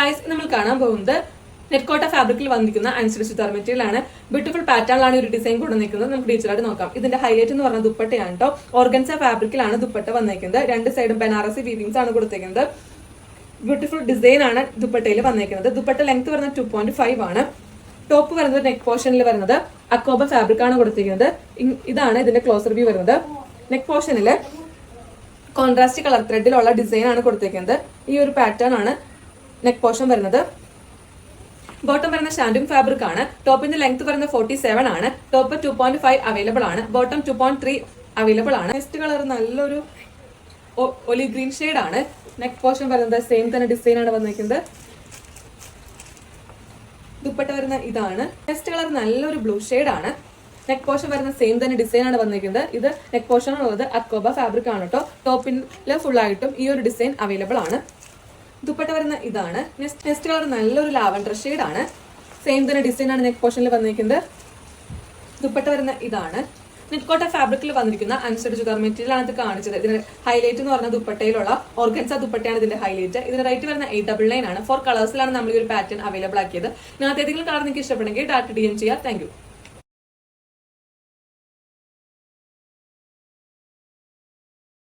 Guys നമ്മൾ കാണാൻ പോകുന്നത് നെറ്റ്കോട്ട ഫാബ്രിക്കിൽ വന്നിരിക്കുന്ന അൻസ്റ്റിച്ച്ഡ് മെറ്റീരിയൽ ആണ്. ബ്യൂട്ടിഫുൾ പാറ്റേണിലാണ് ഒരു ഡിസൈൻ കൊണ്ടുവന്നിരിക്കുന്നത്. നമുക്ക് ഡീറ്റെയിലായിട്ട് നോക്കാം. ഇതിന്റെ ഹൈലൈറ്റ് എന്ന് പറഞ്ഞ ദുപ്പട്ടയാണ് കേട്ടോ. ഓർഗൻസ ഫാബ്രിക്കിലാണ് ദുപ്പട്ട വന്നിരിക്കുന്നത്. രണ്ട് സൈഡും ബനാറസി വീവിങ്സ് ആണ് കൊടുത്തിരിക്കുന്നത്. ബ്യൂട്ടിഫുൾ ഡിസൈൻ ആണ് ദുപ്പട്ടയിൽ വന്നിരിക്കുന്നത്. ദുപ്പട്ട ലെങ്ത് വരുന്നത് 2.5 ആണ്. ടോപ്പ് വരുന്നത് നെക്ക് പോർഷനിൽ വരുന്നത് അക്കോബ ഫാബ്രിക് ആണ് കൊടുത്തിരിക്കുന്നത്. ഇതാണ് ഇതിന്റെ ക്ലോസർ വ്യൂ വരുന്നത്. നെക്ക് പോർഷനിൽ കോൺട്രാസ്റ്റ് കളർ ത്രെഡിലുള്ള ഡിസൈൻ ആണ് കൊടുത്തിരിക്കുന്നത്. ഈ ഒരു പാറ്റേൺ ആണ് നെക്ക് പോർഷൻ വരുന്നത്. ബോട്ടം വരുന്ന ഷാൻഡും ഫാബ്രിക് ആണ്. ടോപ്പിന്റെ ലെങ്ത് വരുന്നത് 47 ആണ്. ടോപ്പ് 2.5 അവൈലബിൾ ആണ്. ബോട്ടം 2.3 അവൈലബിൾ ആണ്. നെക്സ്റ്റ് കളർ നല്ലൊരു ഒലിവ് ഗ്രീൻ ഷെയ്ഡ് ആണ്. നെക്ക് പോർഷൻ വരുന്നത് സെയിം തന്നെ ഡിസൈൻ ആണ് വന്നിരിക്കുന്നത്. ദുപ്പട്ട വരുന്ന ഇതാണ്. നെക്സ്റ്റ് കളർ നല്ലൊരു ബ്ലൂ ഷെയ്ഡ് ആണ്. നെക്ക് പോർഷൻ വരുന്ന സെയിം തന്നെ ഡിസൈൻ ആണ് വന്നിരിക്കുന്നത്. ഇത് നെക്ക് പോർഷൻ ഉള്ളത് അക്കോബ ഫാബ്രിക് ആണ് കേട്ടോ. ടോപ്പിൽ ഫുൾ ആയിട്ടും ഈ ഒരു ഡിസൈൻ അവൈലബിൾ ആണ്. ദുപ്പട്ട വരുന്ന ഇതാണ്. നെക്സ്റ്റ് കളർ നല്ലൊരു ലാവൻഡർ ഷെയ്ഡ് ആണ്. സെയിം തന്നെ ഡിസൈൻ ആണ് നെക്ക് പോർഷനിൽ വന്നിരിക്കുന്നത്. ദുപ്പട്ട വരുന്ന ഇതാണ്. നെറ്റ്കോട്ട ഫാബ്രിക്കിൽ വന്നിരിക്കുന്ന അൻസ്റ്റിച്ച്ഡ് ചുരിദാർ മെറ്റീരിയൽ ആണ് ഇത് കാണിച്ചത്. ഇതിന്റെ ഹൈലൈറ്റ് എന്ന് പറഞ്ഞ ദുപ്പട്ടയിലുള്ള ഓർഗൻസ ദുപ്പട്ടയാണ് ഇതിന്റെ ഹൈലൈറ്റ്. ഇതിന്റെ റേറ്റ് വരുന്ന 899 ആണ്. 4 കളേഴ്സിലാണ് നമ്മൾ ഈ ഒരു പാറ്റേൺ അവൈലബിൾ ആക്കിയത്. ഇതിനകത്ത് ഏതെങ്കിലും കളർ നിങ്ങൾക്ക് ഇഷ്ടപ്പെടുമെങ്കിൽ ഡയറക്റ്റ് DM ചെയ്യാം. Thank you.